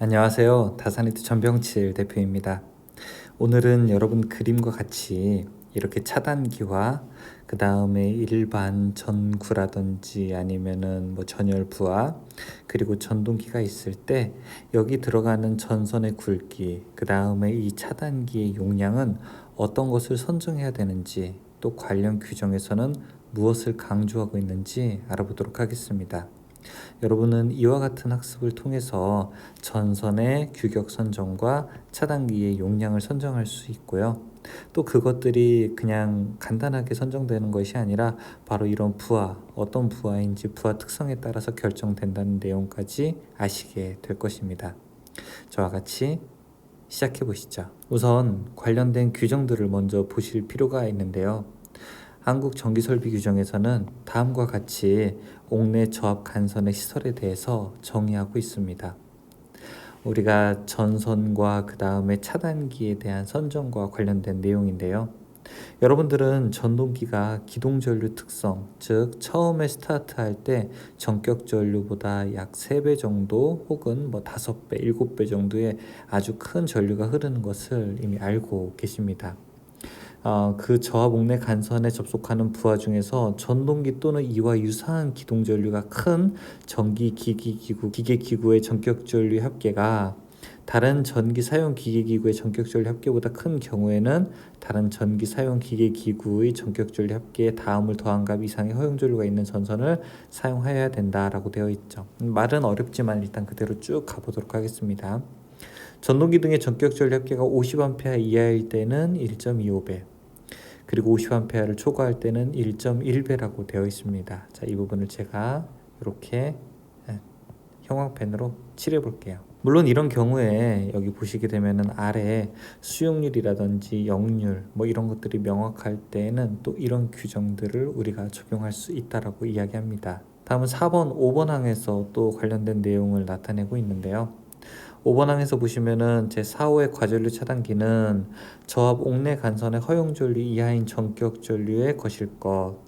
안녕하세요. 다산이트 전병칠 대표입니다. 오늘은 여러분 그림과 같이 이렇게 차단기와 그 다음에 일반 전구라든지 아니면은 전열부하 그리고 전동기가 있을 때 여기 들어가는 전선의 굵기 그 다음에 이 차단기의 용량은 어떤 것을 선정해야 되는지 또 관련 규정에서는 무엇을 강조하고 있는지 알아보도록 하겠습니다. 여러분은 이와 같은 학습을 통해서 전선의 규격 선정과 차단기의 용량을 선정할 수 있고요. 또 그것들이 그냥 간단하게 선정되는 것이 아니라 바로 이런 부하, 어떤 부하인지 부하 특성에 따라서 결정된다는 내용까지 아시게 될 것입니다. 저와 같이 시작해 보시죠. 우선 관련된 규정들을 먼저 보실 필요가 있는데요. 한국전기설비규정에서는 다음과 같이 옥내 저압 간선의 시설에 대해서 정의하고 있습니다. 우리가 전선과 그 다음에 차단기에 대한 선정과 관련된 내용인데요. 여러분들은 전동기가 기동전류 특성, 즉 처음에 스타트할 때 전격 전류보다 약 3배 정도 혹은 5배, 7배 정도의 아주 큰 전류가 흐르는 것을 이미 알고 계십니다. 그 저압 옥내 간선에 접속하는 부하 중에서 전동기 또는 이와 유사한 기동 전류가 큰 전기 기계기구의 전격 전류 합계가 다른 전기 사용 기계기구의 전격 전류 합계보다 큰 경우에는 다른 전기 사용 기계기구의 전격 전류 합계에 다음을 더한 값 이상의 허용 전류가 있는 전선을 사용하여야 된다라고 되어 있죠. 말은 어렵지만 일단 그대로 쭉 가보도록 하겠습니다. 전동기 등의 전격 전류 합계가 50A 이하일 때는 1.25배 그리고 50A를 초과할 때는 1.1배라고 되어 있습니다. 자, 이 부분을 제가 이렇게 형광펜으로 칠해 볼게요. 물론 이런 경우에 여기 보시게 되면은 아래 수용률이라든지 역률 이런 것들이 명확할 때에는 또 이런 규정들을 우리가 적용할 수 있다라고 이야기합니다. 다음은 4번, 5번 항에서 또 관련된 내용을 나타내고 있는데요. 5번 항에서 보시면은 제4호의 과전류 차단기는 저압 옥내 간선의 허용 전류 이하인 전격 전류에 거실 것.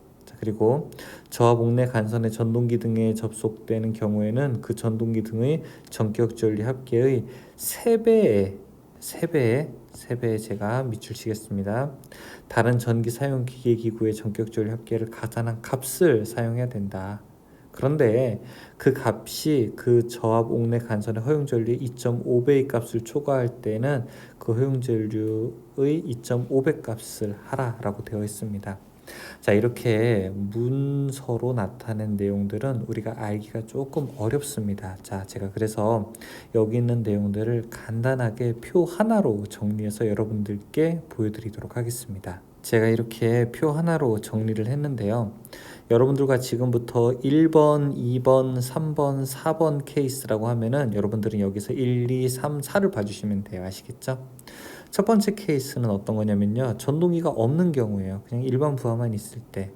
그리고 저압 옥내 간선의 전동기 등에 접속되는 경우에는 그 전동기 등의 전격 전류 합계의 3배에 제가 밑줄 치겠습니다. 다른 전기 사용 기계 기구의 전격 전류 합계를 가산한 값을 사용해야 된다. 그런데 그 값이 그 저압 옥내 간선의 허용 전류의 2.5배의 값을 초과할 때는 그 허용 전류의 2.5배 값을 하라라고 되어 있습니다. 자, 이렇게 문서로 나타낸 내용들은 우리가 알기가 조금 어렵습니다. 자, 제가 그래서 여기 있는 내용들을 간단하게 표 하나로 정리해서 여러분들께 보여드리도록 하겠습니다. 제가 이렇게 표 하나로 정리를 했는데요. 여러분들과 지금부터 1번, 2번, 3번, 4번 케이스라고 하면은 여러분들은 여기서 1, 2, 3, 4를 봐주시면 돼요. 아시겠죠? 첫 번째 케이스는 어떤 거냐면요. 전동기가 없는 경우예요. 그냥 일반 부하만 있을 때.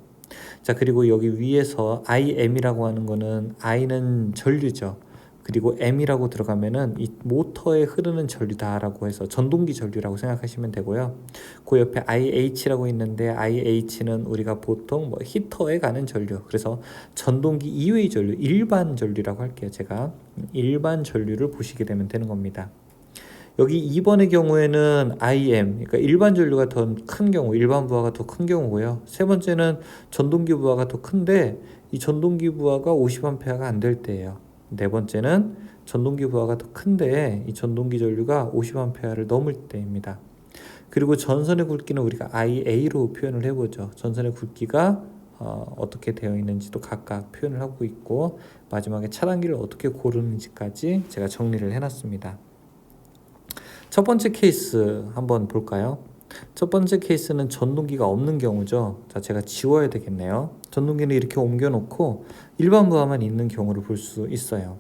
자, 그리고 여기 위에서 IM이라고 하는 거는 I는 전류죠. 그리고 M이라고 들어가면은 이 모터에 흐르는 전류다라고 해서 전동기 전류라고 생각하시면 되고요. 그 옆에 IH라고 있는데 IH는 우리가 보통 히터에 가는 전류. 그래서 전동기 이외의 전류, 일반 전류라고 할게요. 제가 일반 전류를 보시게 되면 되는 겁니다. 여기 2번의 경우에는 IM, 그러니까 일반 전류가 더 큰 경우, 일반 부하가 더 큰 경우고요. 세 번째는 전동기 부하가 더 큰데 이 전동기 부하가 50A가 안 될 때예요. 네 번째는 전동기 부하가 더 큰데 이 전동기 전류가 50A를 넘을 때입니다. 그리고 전선의 굵기는 우리가 IA로 표현을 해보죠. 전선의 굵기가 어떻게 되어 있는지도 각각 표현을 하고 있고 마지막에 차단기를 어떻게 고르는지까지 제가 정리를 해놨습니다. 첫 번째 케이스 한번 볼까요? 첫 번째 케이스는 전동기가 없는 경우죠. 자, 제가 지워야 되겠네요. 전동기는 이렇게 옮겨놓고 일반 부하만 있는 경우를 볼 수 있어요.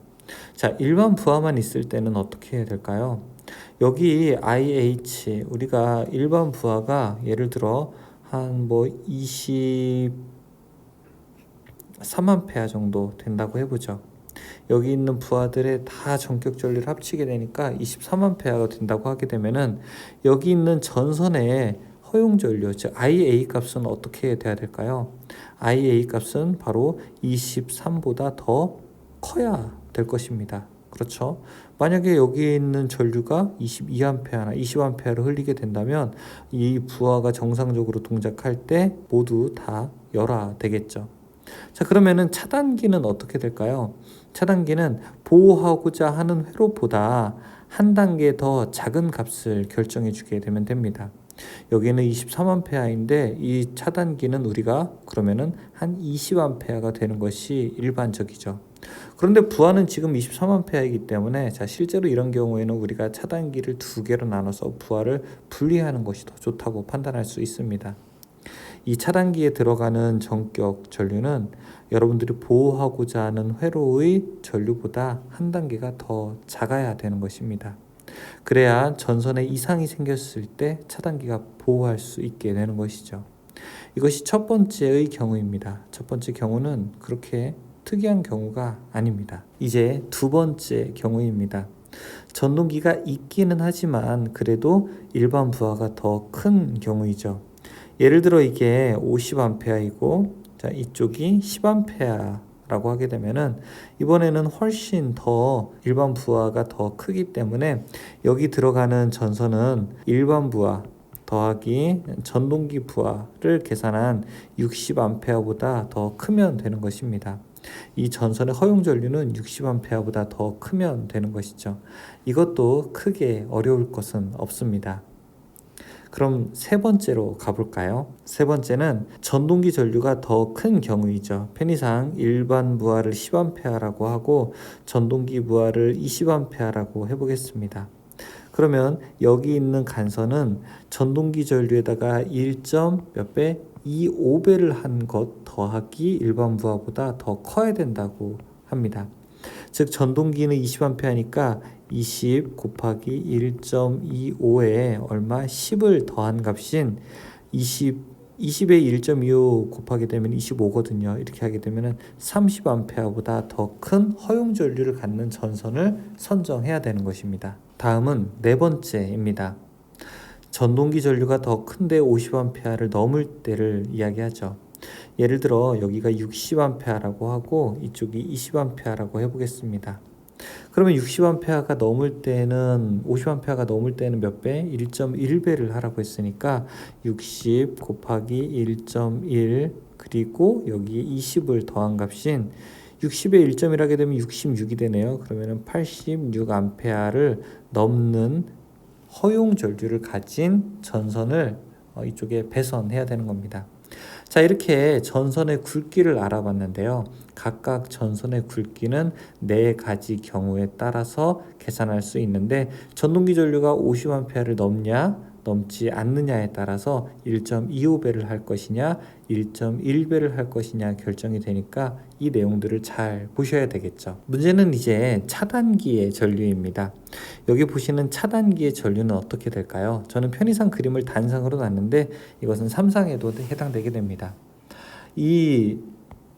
자, 일반 부하만 있을 때는 어떻게 해야 될까요? 여기 IH, 우리가 일반 부하가 예를 들어 한 23A 정도 된다고 해보죠. 여기 있는 부하들의 다 전격 전류를 합치게 되니까 23A가 된다고 하게 되면은 여기 있는 전선의 허용 전류, 즉 IA 값은 어떻게 돼야 될까요? IA 값은 바로 23보다 더 커야 될 것입니다. 그렇죠. 만약에 여기 있는 전류가 22A나 20A를 흘리게 된다면 이 부하가 정상적으로 동작할 때 모두 다 열화되겠죠. 자, 그러면은 차단기는 어떻게 될까요? 차단기는 보호하고자 하는 회로보다 한 단계 더 작은 값을 결정해 주게 되면 됩니다. 여기는 23A인데 이 차단기는 우리가 그러면은 한 20A가 되는 것이 일반적이죠. 그런데 부하는 지금 23A이기 때문에 자, 실제로 이런 경우에는 우리가 차단기를 두 개로 나눠서 부하를 분리하는 것이 더 좋다고 판단할 수 있습니다. 이 차단기에 들어가는 전격 전류는 여러분들이 보호하고자 하는 회로의 전류보다 한 단계가 더 작아야 되는 것입니다. 그래야 전선에 이상이 생겼을 때 차단기가 보호할 수 있게 되는 것이죠. 이것이 첫 번째의 경우입니다. 첫 번째 경우는 그렇게 특이한 경우가 아닙니다. 이제 두 번째 경우입니다. 전동기가 있기는 하지만 그래도 일반 부하가 더 큰 경우이죠. 예를 들어 이게 50A이고 자, 이쪽이 10A라고 하게 되면은 이번에는 훨씬 더 일반 부하가 더 크기 때문에 여기 들어가는 전선은 일반 부하 더하기 전동기 부하를 계산한 60A보다 더 크면 되는 것입니다. 이 전선의 허용 전류는 60A보다 더 크면 되는 것이죠. 이것도 크게 어려울 것은 없습니다. 그럼 세 번째로 가볼까요? 세 번째는 전동기 전류가 더 큰 경우이죠. 편의상 일반 부하를 10A라고 하고 전동기 부하를 20A라고 해보겠습니다. 그러면 여기 있는 간선은 전동기 전류에다가 1. 몇 배? 25배를 한 것 더하기 일반 부하보다 더 커야 된다고 합니다. 즉 전동기는 20A니까 20 곱하기 1.25에 얼마? 10을 더한 값인 20에 1.25 곱하게 되면 25거든요. 이렇게 하게 되면 30A보다 더 큰 허용 전류를 갖는 전선을 선정해야 되는 것입니다. 다음은 네 번째입니다. 전동기 전류가 더 큰데 50A를 넘을 때를 이야기하죠. 예를 들어 여기가 60A라고 하고 이쪽이 20A라고 해보겠습니다. 그러면 60A가 넘을 때는 50A가 넘을 때는 몇 배? 1.1배를 하라고 했으니까 60 곱하기 1.1 그리고 여기에 20을 더한 값인 60에 1.1 하게 되면 66이 되네요. 그러면 86A를 넘는 허용 전류를 가진 전선을 이쪽에 배선해야 되는 겁니다. 자, 이렇게 전선의 굵기를 알아봤는데요. 각각 전선의 굵기는 4가지 경우에 따라서 계산할 수 있는데 전동기 전류가 50A를 넘지 않느냐에 따라서 1.25배를 할 것이냐 1.1배를 할 것이냐 결정이 되니까 이 내용들을 잘 보셔야 되겠죠. 문제는 이제 차단기의 전류입니다. 여기 보시는 차단기의 전류는 어떻게 될까요? 저는 편의상 그림을 단상으로 놨는데 이것은 3상에도 해당되게 됩니다. 이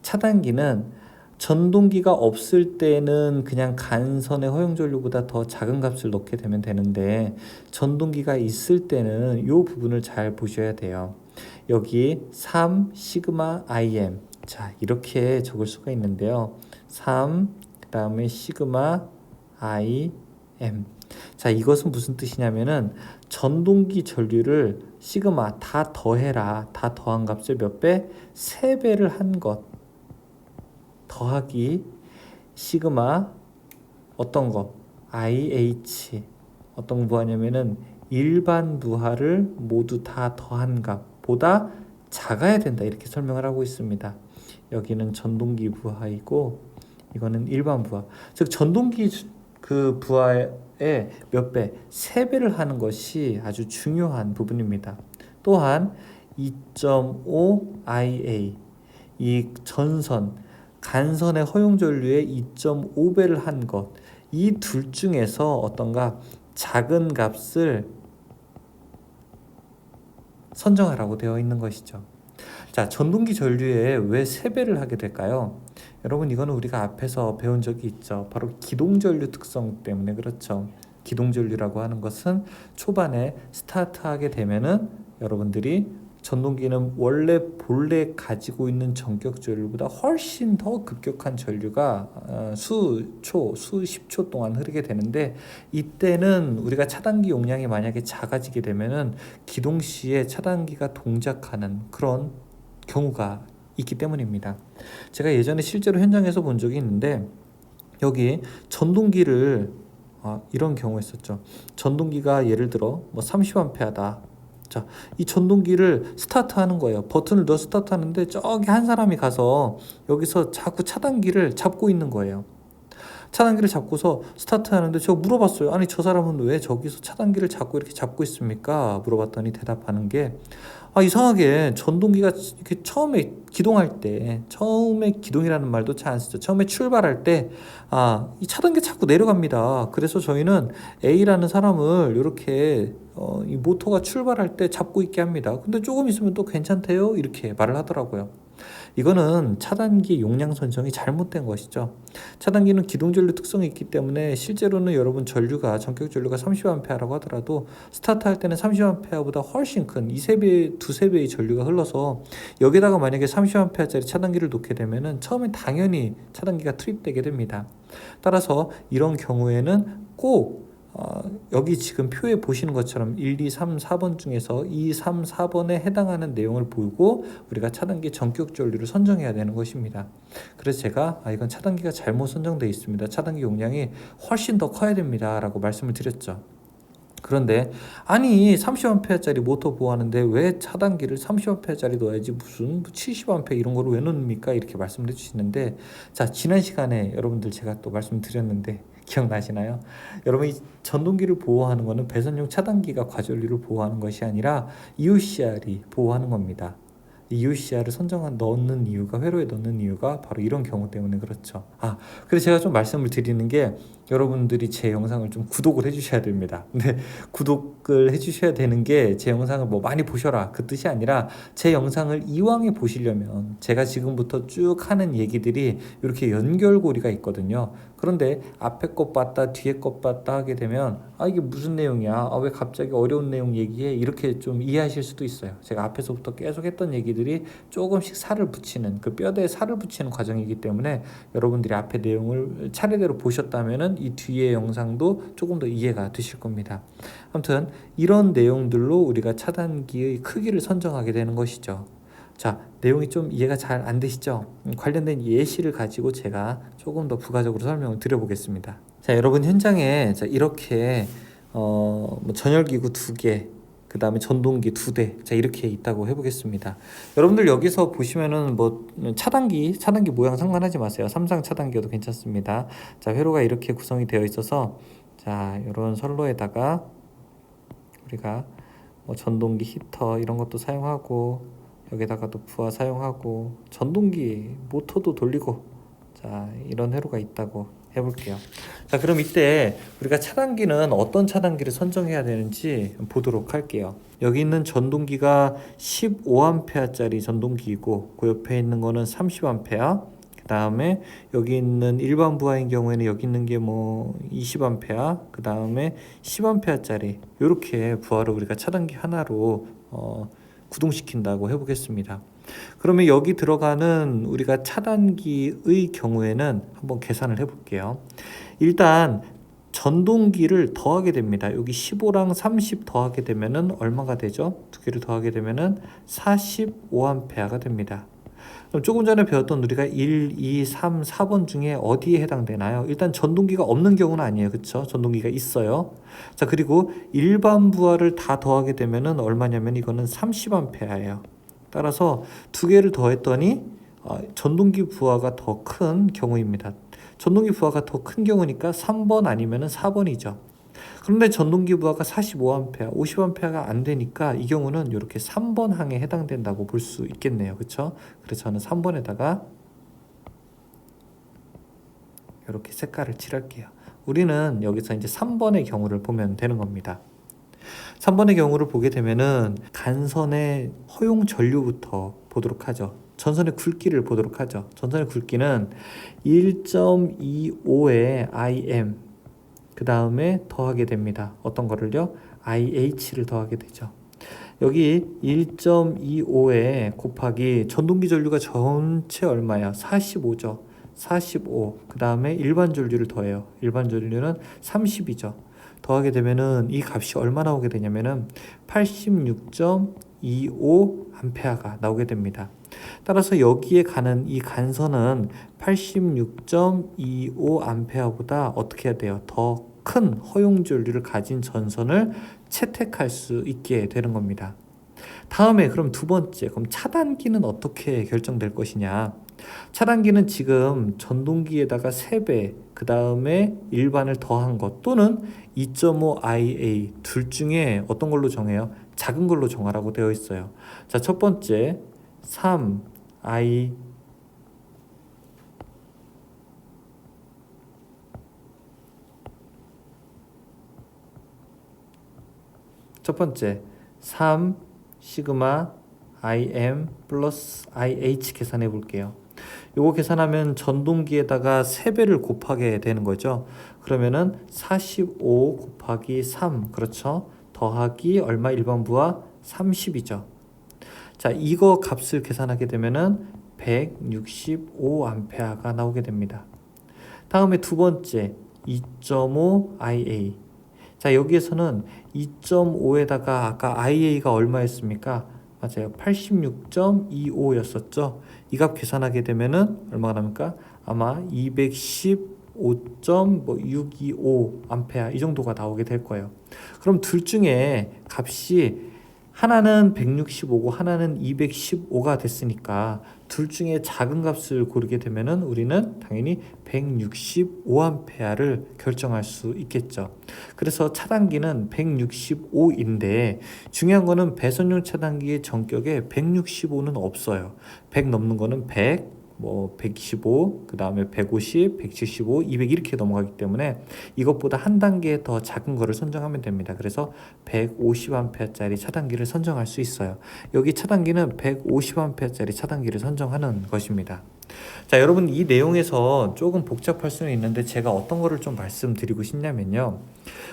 차단기는 전동기가 없을 때는 그냥 간선의 허용 전류보다 더 작은 값을 넣게 되면 되는데 전동기가 있을 때는 이 부분을 잘 보셔야 돼요. 여기 3 시그마 IM 자 이렇게 적을 수가 있는데요. 3 그 다음에 시그마 IM 자 이것은 무슨 뜻이냐면은 전동기 전류를 시그마 다 더해라 다 더한 값을 몇 배? 3배를 한 것 더하기 시그마 어떤 거 IH 어떤 부하냐면은 일반 부하를 모두 다 더한 값보다 작아야 된다 이렇게 설명을 하고 있습니다. 여기는 전동기 부하이고 이거는 일반 부하 즉 전동기 그 부하의 몇 배? 3배를 하는 것이 아주 중요한 부분입니다. 또한 2.5 IA 이 전선 간선의 허용 전류의 2.5배를 한 것 이 둘 중에서 어떤가 작은 값을 선정하라고 되어 있는 것이죠. 자, 전동기 전류에 왜 3배를 하게 될까요? 여러분 이거는 우리가 앞에서 배운 적이 있죠. 바로 기동전류 특성 때문에 그렇죠. 기동전류라고 하는 것은 초반에 스타트하게 되면은 여러분들이 전동기는 원래 본래 가지고 있는 전격 전류보다 훨씬 더 급격한 전류가 수십 초 동안 흐르게 되는데, 이때는 우리가 차단기 용량이 만약에 작아지게 되면은 기동 시에 차단기가 동작하는 그런 경우가 있기 때문입니다. 제가 예전에 실제로 현장에서 본 적이 있는데, 여기 전동기를 이런 경우 있었죠. 전동기가 예를 들어 뭐 30A다. 자, 이 전동기를 스타트하는 거예요. 버튼을 넣어 스타트하는데 저기 한 사람이 가서 여기서 자꾸 차단기를 잡고 있는 거예요. 차단기를 잡고서 스타트하는데 제가 물어봤어요. 아니, 저 사람은 왜 저기서 차단기를 잡고 이렇게 잡고 있습니까? 물어봤더니 대답하는 게, 이상하게 전동기가 이렇게 처음에 기동할 때, 처음에 기동이라는 말도 잘 안 쓰죠. 처음에 출발할 때, 이 차단기 자꾸 내려갑니다. 그래서 저희는 A라는 사람을 이렇게 이 모터가 출발할 때 잡고 있게 합니다. 근데 조금 있으면 또 괜찮대요. 이렇게 말을 하더라고요. 이거는 차단기 용량 선정이 잘못된 것이죠. 차단기는 기동전류 특성이 있기 때문에 실제로는 여러분 전류가 전격 전류가 30A라고 하더라도 스타트할 때는 30A보다 훨씬 큰 2~3배, 2~3배의 전류가 흘러서 여기다가 만약에 30A짜리 차단기를 놓게 되면은 처음엔 당연히 차단기가 투입되게 됩니다. 따라서 이런 경우에는 꼭 여기 지금 표에 보시는 것처럼 1, 2, 3, 4번 중에서 2, 3, 4번에 해당하는 내용을 보고 우리가 차단기 전격 전류를 선정해야 되는 것입니다. 그래서 제가 이건 차단기가 잘못 선정되어 있습니다. 차단기 용량이 훨씬 더 커야 됩니다 라고 말씀을 드렸죠. 그런데 아니 30A짜리 모터 보호하는데 왜 차단기를 30A짜리 넣어야지 무슨 70A 이런 거를 왜 넣습니까? 이렇게 말씀을 해주시는데, 자, 지난 시간에 여러분들 제가 또 말씀드렸는데 기억나시나요? 여러분, 이 전동기를 보호하는 거는 배선용 차단기가 과전류를 보호하는 것이 아니라 EOCR이 보호하는 겁니다. EOCR을 넣는 이유가, 회로에 넣는 이유가 바로 이런 경우 때문에 그렇죠. 그래서 제가 좀 말씀을 드리는 게, 여러분들이 제 영상을 좀 구독을 해주셔야 됩니다. 근데 구독을 해주셔야 되는 게 제 영상을 뭐 많이 보셔라 그 뜻이 아니라, 제 영상을 이왕에 보시려면 제가 지금부터 쭉 하는 얘기들이 이렇게 연결고리가 있거든요. 그런데 앞에 것 봤다 뒤에 것 봤다 하게 되면 이게 무슨 내용이야? 왜 갑자기 어려운 내용 얘기해? 이렇게 좀 이해하실 수도 있어요. 제가 앞에서부터 계속 했던 얘기들이 조금씩 살을 붙이는, 그 뼈대에 살을 붙이는 과정이기 때문에 여러분들이 앞에 내용을 차례대로 보셨다면은 이 뒤에 영상도 조금 더 이해가 되실 겁니다. 아무튼 이런 내용들로 우리가 차단기의 크기를 선정하게 되는 것이죠. 자, 내용이 좀 이해가 잘 안 되시죠? 관련된 예시를 가지고 제가 조금 더 부가적으로 설명을 드려보겠습니다. 자, 여러분 현장에 이렇게 전열기구 2개, 그 다음에 전동기 2대, 자, 이렇게 있다고 해보겠습니다. 여러분들 여기서 보시면은 뭐 차단기 모양 상관하지 마세요. 삼상 차단기여도 괜찮습니다. 자, 회로가 이렇게 구성이 되어 있어서, 자, 이런 선로에다가 우리가 뭐 전동기 히터 이런 것도 사용하고, 여기다가도 부하 사용하고, 전동기 모터도 돌리고, 자, 이런 회로가 있다고 해볼게요. 자, 그럼 이때 우리가 차단기는 어떤 차단기를 선정해야 되는지 보도록 할게요. 여기 있는 전동기가 15A짜리 전동기이고, 그 옆에 있는 거는 30A, 그 다음에 여기 있는 일반 부하인 경우에는 여기 있는 게 뭐 20A, 그 다음에 10A짜리, 이렇게 부하를 우리가 차단기 하나로 구동시킨다고 해보겠습니다. 그러면 여기 들어가는 우리가 차단기의 경우에는 한번 계산을 해볼게요. 일단 전동기를 더하게 됩니다. 여기 15랑 30 더하게 되면은 얼마가 되죠? 두 개를 더하게 되면은 45A가 됩니다. 그럼 조금 전에 배웠던 우리가 1, 2, 3, 4번 중에 어디에 해당되나요? 일단 전동기가 없는 경우는 아니에요. 그쵸? 전동기가 있어요. 자, 그리고 일반 부하를 다 더하게 되면은 얼마냐면 이거는 30A예요. 따라서 두 개를 더했더니 전동기 부하가 더 큰 경우입니다. 전동기 부하가 더 큰 경우니까 3번 아니면은 4번이죠. 그런데 전동기 부하가 45A, 50A가 안 되니까 이 경우는 이렇게 3번 항에 해당된다고 볼 수 있겠네요. 그렇죠? 그래서 저는 3번에다가 이렇게 색깔을 칠할게요. 우리는 여기서 이제 3번의 경우를 보면 되는 겁니다. 3번의 경우를 보게 되면은 간선의 허용 전류부터 보도록 하죠. 전선의 굵기를 보도록 하죠. 전선의 굵기는 1.25의 IM, 그 다음에 더하게 됩니다. 어떤 거를요? IH를 더하게 되죠. 여기 1.25에 곱하기 전동기 전류가 전체 얼마야? 45죠. 45. 그 다음에 일반 전류를 더해요. 일반 전류는 30이죠. 더하게 되면은 이 값이 얼마 나오게 되냐면은 86.25 암페어가 나오게 됩니다. 따라서 여기에 가는 이 간선은 86.25 암페어보다 어떻게 해야 돼요? 더 큰 허용 전류를 가진 전선을 채택할 수 있게 되는 겁니다. 다음에 그럼 두 번째, 그럼 차단기는 어떻게 결정될 것이냐? 차단기는 지금 전동기에다가 3배, 그 다음에 일반을 더한 것 또는 2.5 IA 둘 중에 어떤 걸로 정해요? 작은 걸로 정하라고 되어 있어요. 자, 첫 번째 3 I 첫 번째 3 시그마 IM 플러스 IH 계산해 볼게요. 요거 계산하면 전동기에다가 3배를 곱하게 되는 거죠. 그러면은 45 곱하기 3 그렇죠. 더하기 얼마 일반부하 30이죠. 자, 이거 값을 계산하게 되면은 165 암페어가 나오게 됩니다. 다음에 두 번째 2.5 IA. 자, 여기에서는 2.5에다가 아까 IA가 얼마였습니까? 맞아요. 86.25였었죠. 이 값 계산하게 되면은 얼마가 납니까? 아마 215.625 암페어 이 정도가 나오게 될 거예요. 그럼 둘 중에 값이 하나는 165고 하나는 215가 됐으니까 둘 중에 작은 값을 고르게 되면은 우리는 당연히 165암페어를 결정할 수 있겠죠. 그래서 차단기는 165인데 중요한 거는 배선용 차단기의 전격에 165는 없어요. 100 넘는 거는 100, 115, 그 다음에 150, 175, 200 이렇게 넘어가기 때문에 이것보다 한 단계 더 작은 거를 선정하면 됩니다. 그래서 150A짜리 차단기를 선정할 수 있어요. 여기 차단기는 150A짜리 차단기를 선정하는 것입니다. 자, 여러분 이 내용에서 조금 복잡할 수는 있는데 제가 어떤 거를 좀 말씀드리고 싶냐면요.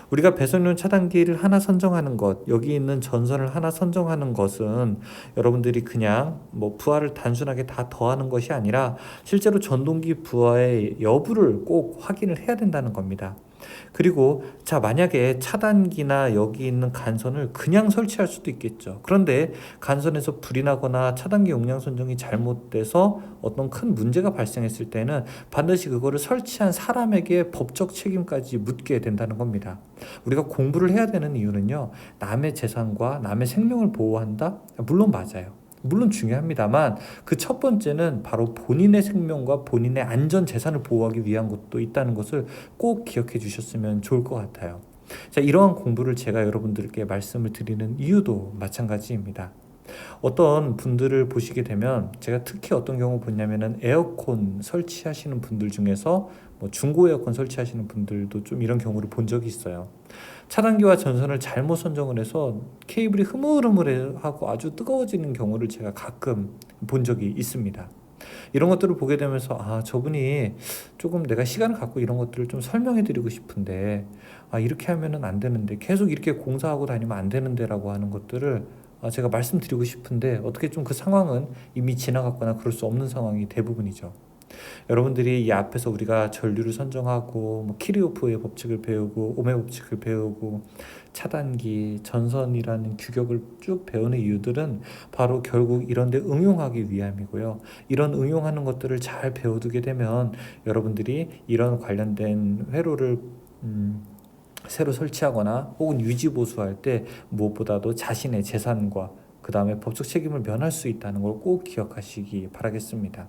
우리가 배선용 차단기를 하나 선정하는 것, 여기 있는 전선을 하나 선정하는 것은 여러분들이 그냥 부하를 단순하게 다 더하는 것이 아니라 실제로 전동기 부하의 여부를 꼭 확인을 해야 된다는 겁니다. 그리고 자, 만약에 차단기나 여기 있는 간선을 그냥 설치할 수도 있겠죠. 그런데 간선에서 불이 나거나 차단기 용량 선정이 잘못돼서 어떤 큰 문제가 발생했을 때는 반드시 그거를 설치한 사람에게 법적 책임까지 묻게 된다는 겁니다. 우리가 공부를 해야 되는 이유는요, 남의 재산과 남의 생명을 보호한다? 물론 맞아요. 물론 중요합니다만 그 첫 번째는 바로 본인의 생명과 본인의 안전 재산을 보호하기 위한 것도 있다는 것을 꼭 기억해 주셨으면 좋을 것 같아요. 자, 이러한 공부를 제가 여러분들께 말씀을 드리는 이유도 마찬가지입니다. 어떤 분들을 보시게 되면 제가 특히 어떤 경우 보냐면은 에어컨 설치하시는 분들 중에서 중고 에어컨 설치하시는 분들도 좀 이런 경우를 본 적이 있어요. 차단기와 전선을 잘못 선정을 해서 케이블이 흐물흐물하고 아주 뜨거워지는 경우를 제가 가끔 본 적이 있습니다. 이런 것들을 보게 되면서 저분이 조금 내가 시간을 갖고 이런 것들을 좀 설명해 드리고 싶은데 이렇게 하면은 안 되는데 계속 이렇게 공사하고 다니면 안 되는데 라고 하는 것들을 제가 말씀드리고 싶은데 어떻게 좀 그 상황은 이미 지나갔거나 그럴 수 없는 상황이 대부분이죠. 여러분들이 이 앞에서 우리가 전류를 선정하고 키리오프의 법칙을 배우고 오음의 법칙을 배우고 차단기, 전선이라는 규격을 쭉 배우는 이유들은 바로 결국 이런 데 응용하기 위함이고요. 이런 응용하는 것들을 잘 배워두게 되면 여러분들이 이런 관련된 회로를 새로 설치하거나 혹은 유지 보수할 때 무엇보다도 자신의 재산과 그 다음에 법적 책임을 면할 수 있다는 걸 꼭 기억하시기 바라겠습니다.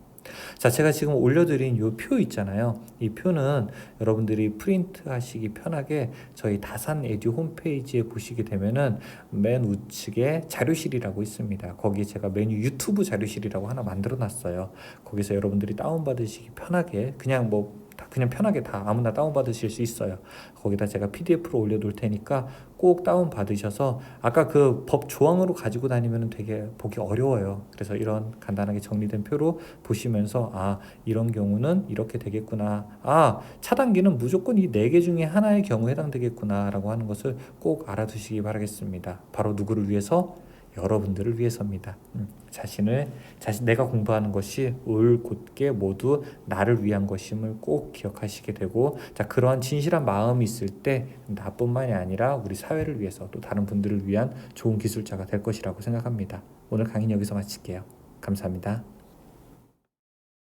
자, 제가 지금 올려드린 이 표 있잖아요. 이 표는 여러분들이 프린트 하시기 편하게 저희 다산 에듀 홈페이지에 보시게 되면은 맨 우측에 자료실이라고 있습니다. 거기에 제가 메뉴 유튜브 자료실이라고 하나 만들어 놨어요. 거기서 여러분들이 다운받으시기 편하게 그냥 그냥 편하게 다 아무나 다운받으실 수 있어요. 거기다 제가 PDF로 올려둘 테니까 꼭 다운받으셔서 아까 그 법 조항으로 가지고 다니면 되게 보기 어려워요. 그래서 이런 간단하게 정리된 표로 보시면서 이런 경우는 이렇게 되겠구나. 차단기는 무조건 이 4개 중에 하나의 경우에 해당되겠구나 라고 하는 것을 꼭 알아두시기 바라겠습니다. 바로 누구를 위해서? 여러분들을 위해서입니다. 내가 공부하는 것이 올곧게 모두 나를 위한 것임을 꼭 기억하시게 되고, 그러한 진실한 마음이 있을 때 나뿐만이 아니라 우리 사회를 위해서 또 다른 분들을 위한 좋은 기술자가 될 것이라고 생각합니다. 오늘 강의는 여기서 마칠게요. 감사합니다.